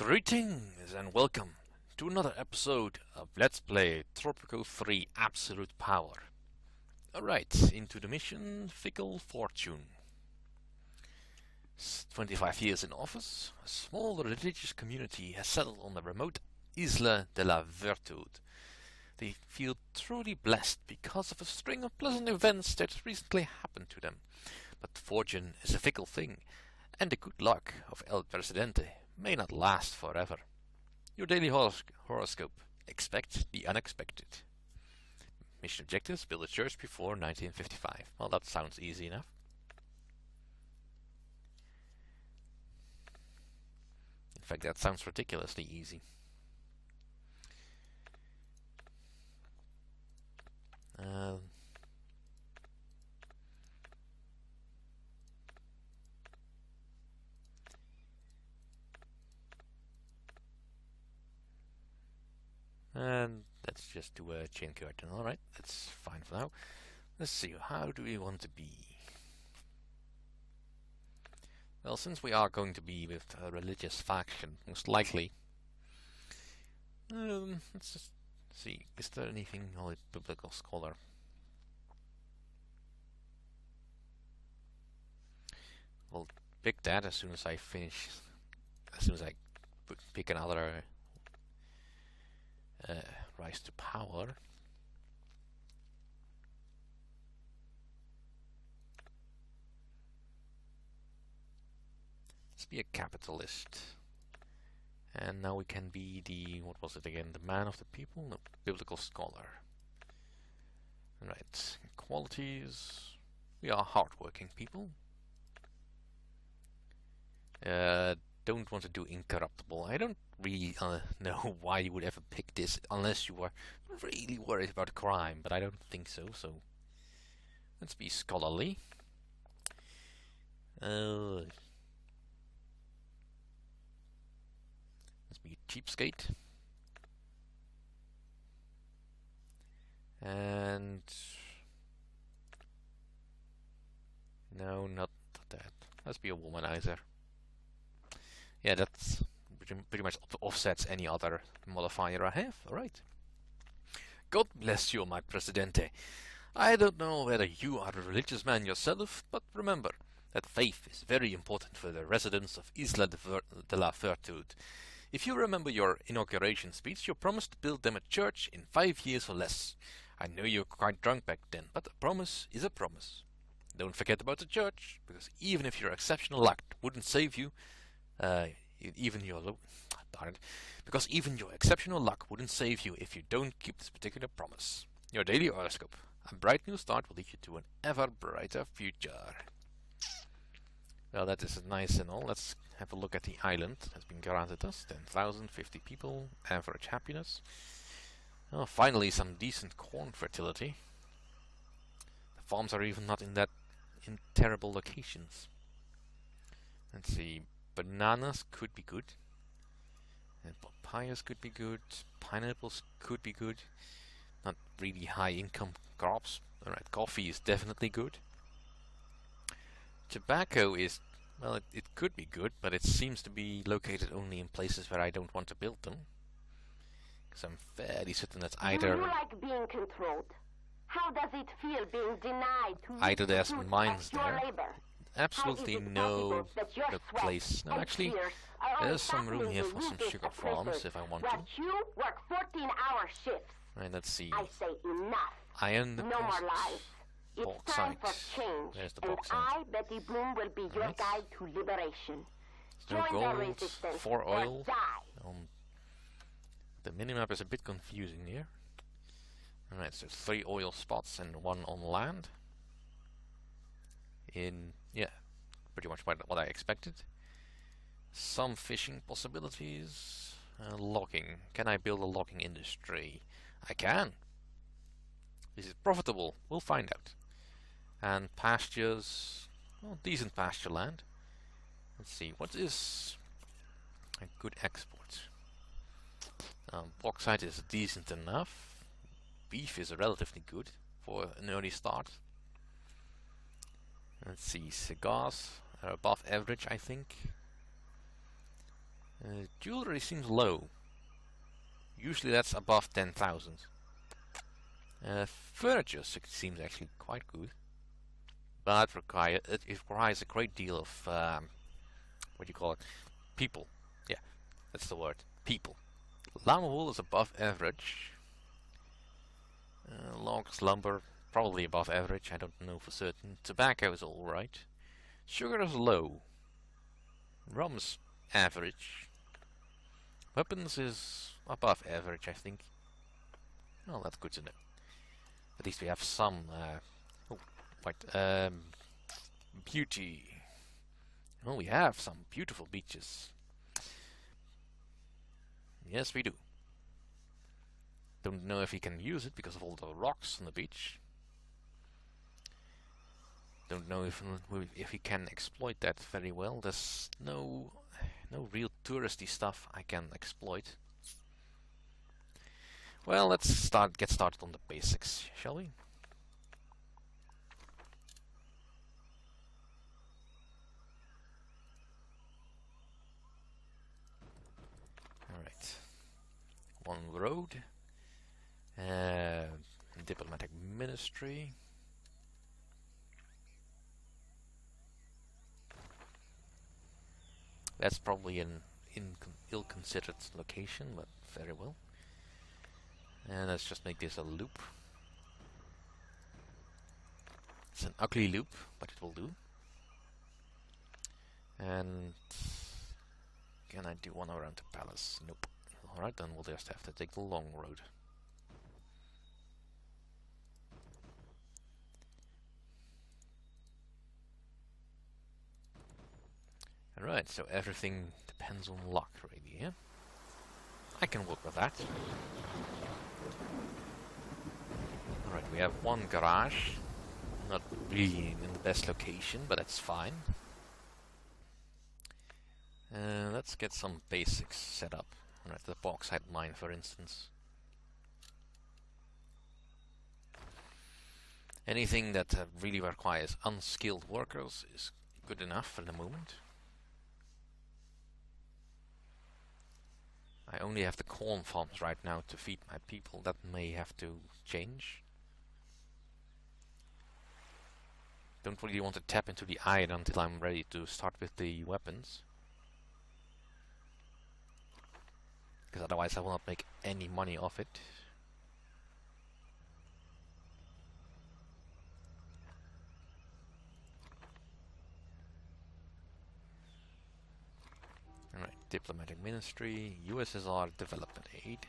Greetings and welcome to another episode of Let's Play Tropico 3 Absolute Power. Alright, into the mission Fickle Fortune. 25 years in office, a small religious community has settled on the remote Isla de la Virtud. They feel truly blessed because of a string of pleasant events that recently happened to them. But fortune is a fickle thing, and the good luck of El Presidente may not last forever. Your daily horoscope. Expect the unexpected. Mission objectives: build a church before 1955. Well, that sounds easy enough. In fact, that sounds ridiculously easy. And let's just do a chain curtain. Alright, that's fine for now. Let's see, how do we want to be? Well, since we are going to be with a religious faction, most likely, let's just see, is there anything on a biblical scholar? We'll pick that as soon as I finish, as soon as I pick another rise to power. Let's be a capitalist. And now we can be the, what was it again, the man of the people? No, biblical scholar. Right, qualities. We are hardworking people. Don't want to do incorruptible. I don't really know why you would ever pick this unless you were really worried about crime, but I don't think so. So let's be scholarly. Let's be cheapskate. And no, not that. Let's be a womanizer. Yeah, that's pretty much offsets any other modifier I have. Alright. God bless you, my Presidente. I don't know whether you are a religious man yourself, but remember that faith is very important for the residents of Isla de la Virtud. If you remember your inauguration speech, you promised to build them a church in 5 years or less. I know you were quite drunk back then, but a promise is a promise. Don't forget about the church, because even if your exceptional luck wouldn't save you, even your exceptional luck wouldn't save you if you don't keep this particular promise. Your daily horoscope. A bright new start will lead you to an ever brighter future. Well, that is nice and all. Let's have a look at the island that has been granted us. 10,000, 50 people, average happiness. Oh, finally some decent corn fertility. The farms are even not in terrible locations. Let's see. Bananas could be good, and papayas could be good, pineapples could be good. Not really high income crops. Alright, coffee is definitely good. Tobacco is, well, it could be good, but it seems to be located only in places where I don't want to build them. Because I'm fairly certain that's either... Do you like being controlled? How does it feel being denied to either there's mines there. Labor? Absolutely no place. No, actually, there's some room here for some sugar farms if I want to. But you work 14-hour shifts. Right, let's see. I say enough. Iron deposits. No more lies. It's time for change. There's the and bauxite. I, Betty Bloom, will be your guide to liberation. No Join gold, the resistance 4 oil. or die. The minimap is a bit confusing here. Alright, so 3 oil spots and 1 on land. Yeah, pretty much what I expected. Some fishing possibilities. Logging. Can I build a logging industry? I can. Is it profitable? We'll find out. And pastures. Well, decent pasture land. Let's see, what is a good export? Bauxite is decent enough. Beef is relatively good for an early start. Let's see, cigars are above average, I think. Jewelry seems low. Usually that's above 10,000. Furniture seems actually quite good, but it requires a great deal of what do you call it? People. Yeah, that's the word. People. Llama wool is above average. Logs, lumber, probably above average. I don't know for certain. Tobacco is alright. Sugar is low. Rum's average. Weapons is above average, I think. Well, that's good to know. At least we have some. Beauty. Well, we have some beautiful beaches. Yes, we do. Don't know if he can use it because of all the rocks on the beach. Don't know if he can exploit that very well. There's no real touristy stuff I can exploit. Well, let's get started on the basics, shall we? Alright. One road. Diplomatic ministry. That's probably an ill-considered location, but very well. And let's just make this a loop. It's an ugly loop, but it will do. And can I do one around the palace? Nope. Alright, then we'll just have to take the long road. Alright, so everything depends on luck, really, yeah? I can work with that. Alright, we have one garage. Not really in the best location, but that's fine. Let's get some basics set up. Alright, the bauxite mine, for instance. Anything that really requires unskilled workers is good enough for the moment. I only have the corn farms right now to feed my people. That may have to change. Don't really want to tap into the iron until I'm ready to start with the weapons. Because otherwise I will not make any money off it. Alright, diplomatic ministry, USSR development aid.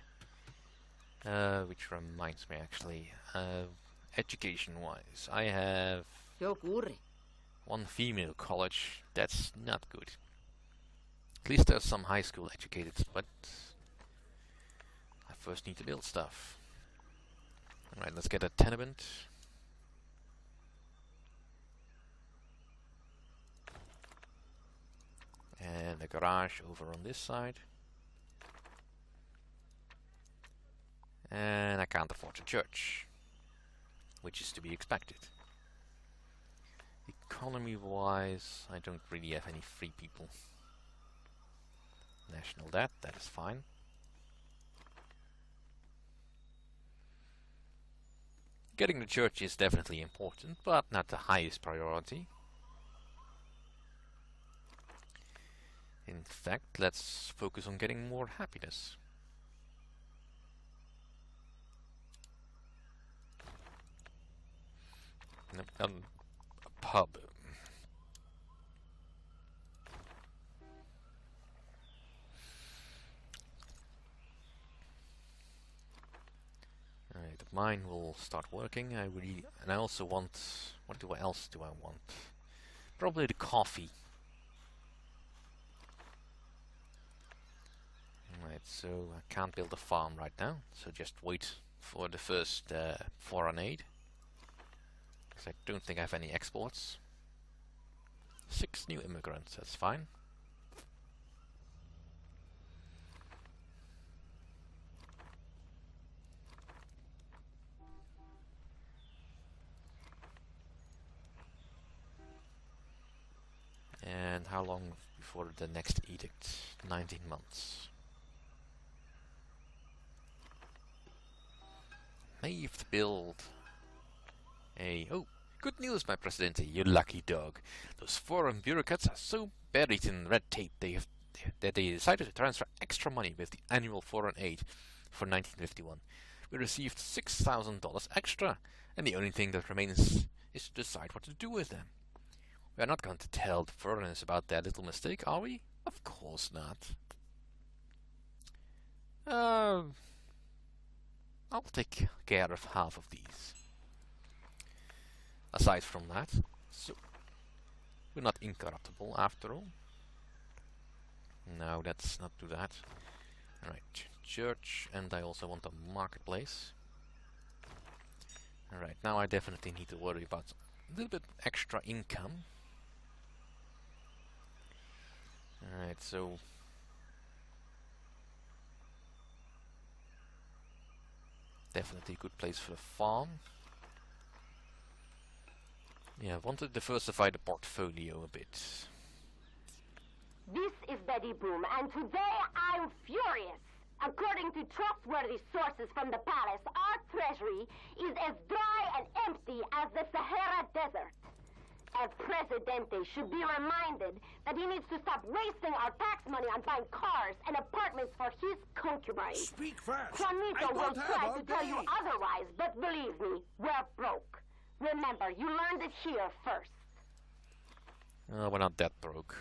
Which reminds me actually, education wise, I have one female college. That's not good. At least there's some high school educated, but I first need to build stuff. Alright, let's get a tenement. And a garage over on this side. And I can't afford a church, which is to be expected. Economy wise, I don't really have any free people. National debt, that is fine. Getting the church is definitely important, but not the highest priority. In fact, let's focus on getting more happiness. A pub. Alright, the mine will start working. I also want, what else do I want? Probably the coffee. Alright, so I can't build a farm right now, so just wait for the first foreign aid. Because I don't think I have any exports. 6 new immigrants, that's fine. And how long for the next edict. 19 months. May've build a... Oh, good news, my Presidente, you lucky dog. Those foreign bureaucrats are so buried in red tape that they decided to transfer extra money with the annual foreign aid for 1951. We received $6,000 extra, and the only thing that remains is to decide what to do with them. We are not going to tell the foreigners about their little mistake, are we? Of course not. I'll take care of half of these. Aside from that, so we're not incorruptible after all. No, let's not do that. Alright, church, and I also want a marketplace. Alright, now I definitely need to worry about a little bit extra income. Alright, so definitely a good place for a farm. Yeah, I want to diversify the portfolio a bit. This is Betty Boom, and today I'm furious. According to trustworthy sources from the palace, our treasury is as dry and empty as the Sahara Desert. El Presidente should be reminded that he needs to stop wasting our tax money on buying cars and apartments for his concubines. Speak fast. Juanito will try to tell you otherwise, but believe me, we're broke. Remember, you learned it here first. We're not that broke.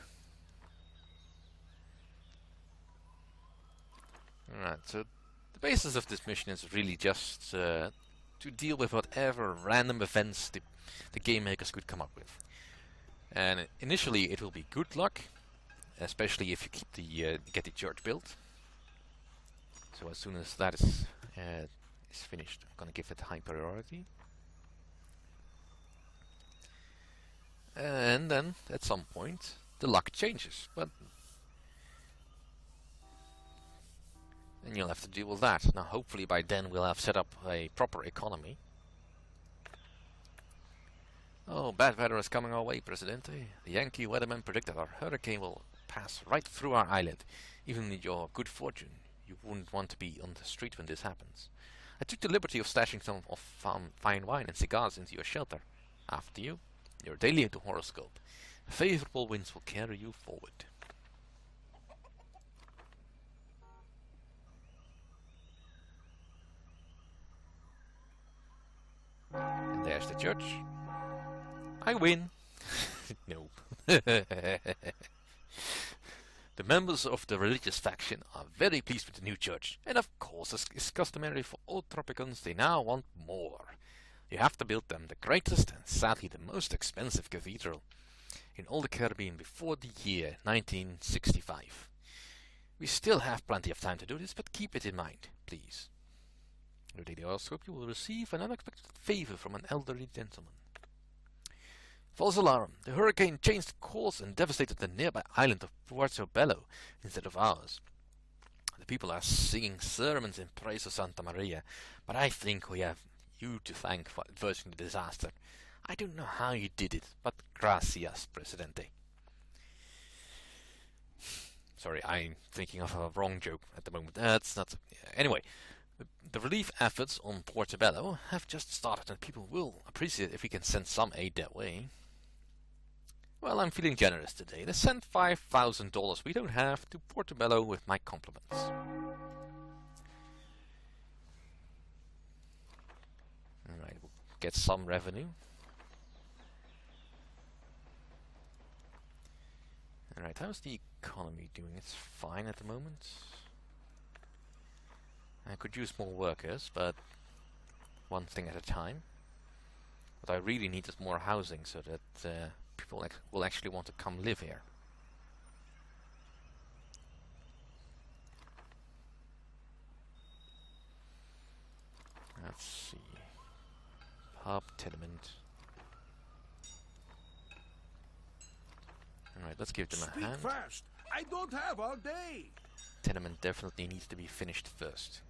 Alright, so the basis of this mission is really just to deal with whatever random events the game makers could come up with. And initially it will be good luck, especially if you keep the get the church built. So as soon as that is finished, I'm gonna give it high priority. And then at some point the luck changes, but and you'll have to deal with that. Now hopefully by then we'll have set up a proper economy. Oh, bad weather is coming our way, Presidente. The Yankee weatherman predicted our hurricane will pass right through our island. Even with your good fortune, you wouldn't want to be on the street when this happens. I took the liberty of stashing some of fine wine and cigars into your shelter. After you, your daily horoscope. Favorable winds will carry you forward. And there's the church. I win. No. The members of the religious faction are very pleased with the new church, and of course, as is customary for all Tropicans, they now want more. You have to build them the greatest and sadly the most expensive cathedral in all the Caribbean before the year 1965. We still have plenty of time to do this, but keep it in mind, please. Your daily horoscope, you will receive an unexpected favor from an elderly gentleman. False alarm. The hurricane changed course and devastated the nearby island of Puerto Bello instead of ours. The people are singing sermons in praise of Santa Maria, but I think we have you to thank for averting the disaster. I don't know how you did it, but gracias, Presidente. Sorry, I'm thinking of a wrong joke at the moment. That's not... Anyway, the relief efforts on Portobello have just started and people will appreciate if we can send some aid that way. Well, I'm feeling generous today. Let's send $5,000 we don't have to Portobello with my compliments. Alright, we'll get some revenue. Alright, how's the economy doing? It's fine at the moment. I could use more workers, but one thing at a time. What I really need is more housing so that people will actually want to come live here. Let's see. Pub, tenement. Alright, let's give them a hand. Speak fast. I don't have all day. Tenement definitely needs to be finished first.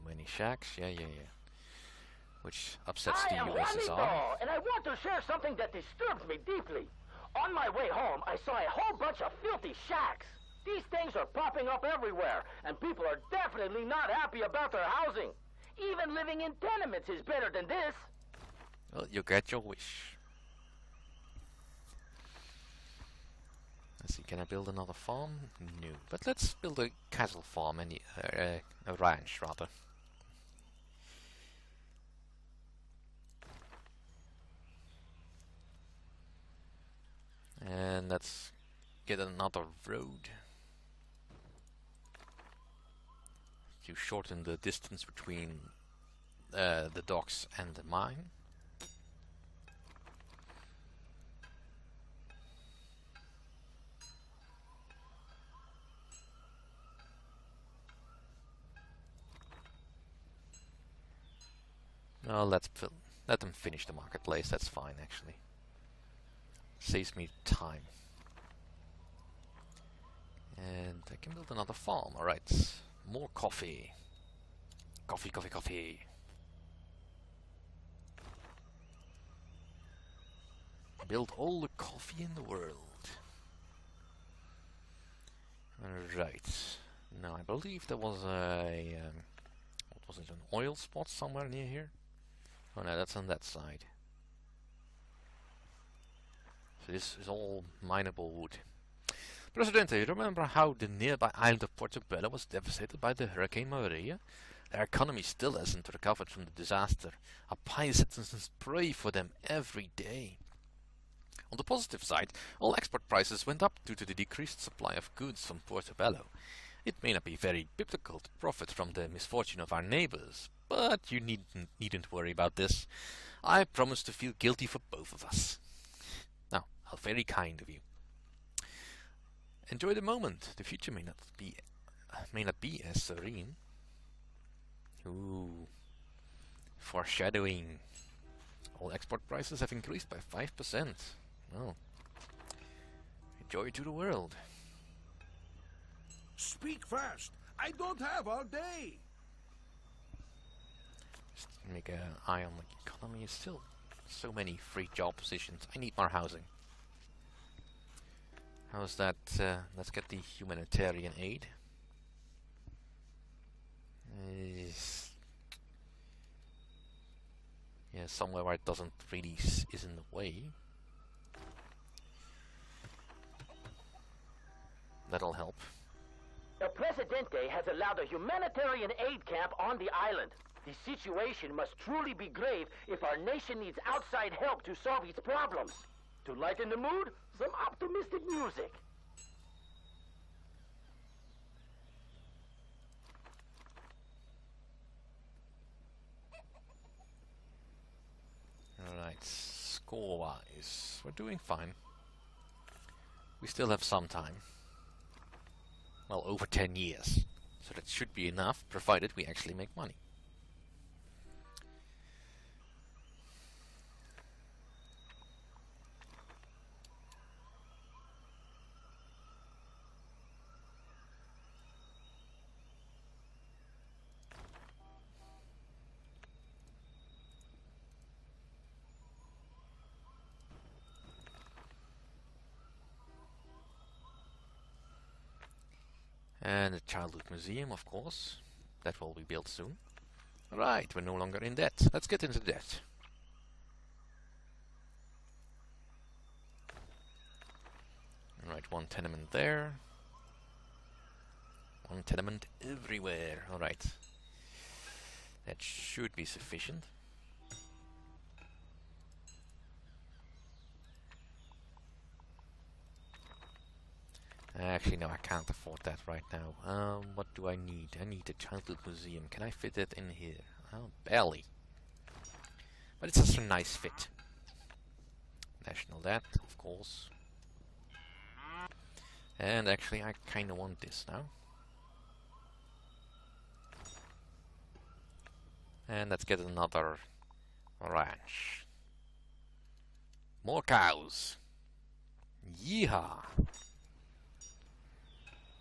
Too many shacks. Yeah. Which upsets I the am USSR. Juanito, and I want to share something that disturbs me deeply. On my way home, I saw a whole bunch of filthy shacks. These things are popping up everywhere, and people are definitely not happy about their housing. Even living in tenements is better than this. Well, you get your wish. Let's see, can I build another farm? No. But let's build a cattle farm, a ranch, rather. And let's get another road to shorten the distance between the docks and the mine. Well, let them finish the marketplace. That's fine, actually. Saves me time. And I can build another farm. Alright. More coffee. Coffee. Build all the coffee in the world. Alright. Now, I believe there was a... what was it? An oil spot somewhere near here? Oh no, that's on that side. So this is all mineable wood. Presidente, remember how the nearby island of Portobello was devastated by the Hurricane Maria? Their economy still hasn't recovered from the disaster. Our pious citizens pray for them every day. On the positive side, all export prices went up due to the decreased supply of goods from Portobello. It may not be very biblical to profit from the misfortune of our neighbors, but you needn't worry about this. I promise to feel guilty for both of us. Now, how very kind of you. Enjoy the moment. The future may not be as serene. Ooh, foreshadowing. All export prices have increased by 5%. Well, enjoy to the world. Speak fast. I don't have all day. Just make an eye on the economy. Still so many free job positions. I need more housing. How's that? Let's get the humanitarian aid. Yeah, somewhere where it doesn't really is in the way. That'll help. The Presidente has allowed a humanitarian aid camp on the island. The situation must truly be grave if our nation needs outside help to solve its problems. To lighten the mood, some optimistic music. Alright, score-wise, we're doing fine. We still have some time. Well, over 10 years. So that should be enough, provided we actually make money. And a childhood museum, of course. That will be built soon. Right, we're no longer in debt. Let's get into debt. Alright, one tenement there. One tenement everywhere. Alright. That should be sufficient. Actually, no, I can't afford that right now. What do I need? I need a childhood museum. Can I fit it in here? Oh, barely. But it's just a nice fit. National debt, of course. And actually, I kind of want this now. And let's get another ranch. More cows. Yeehaw!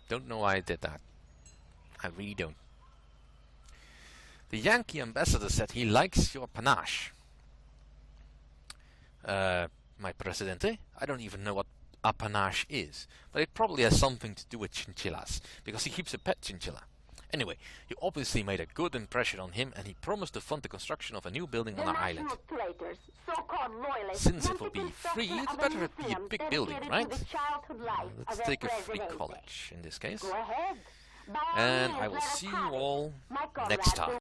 Don't know why I did that. I really don't. The Yankee ambassador said he likes your panache. My Presidente, I don't even know what a panache is, but it probably has something to do with chinchillas, because he keeps a pet chinchilla. Anyway, you obviously made a good impression on him, and he promised to fund the construction of a new building on our island. Since it will be free, it's better it be a big building, right? Let's take a free college in this case. And I will see you all next time.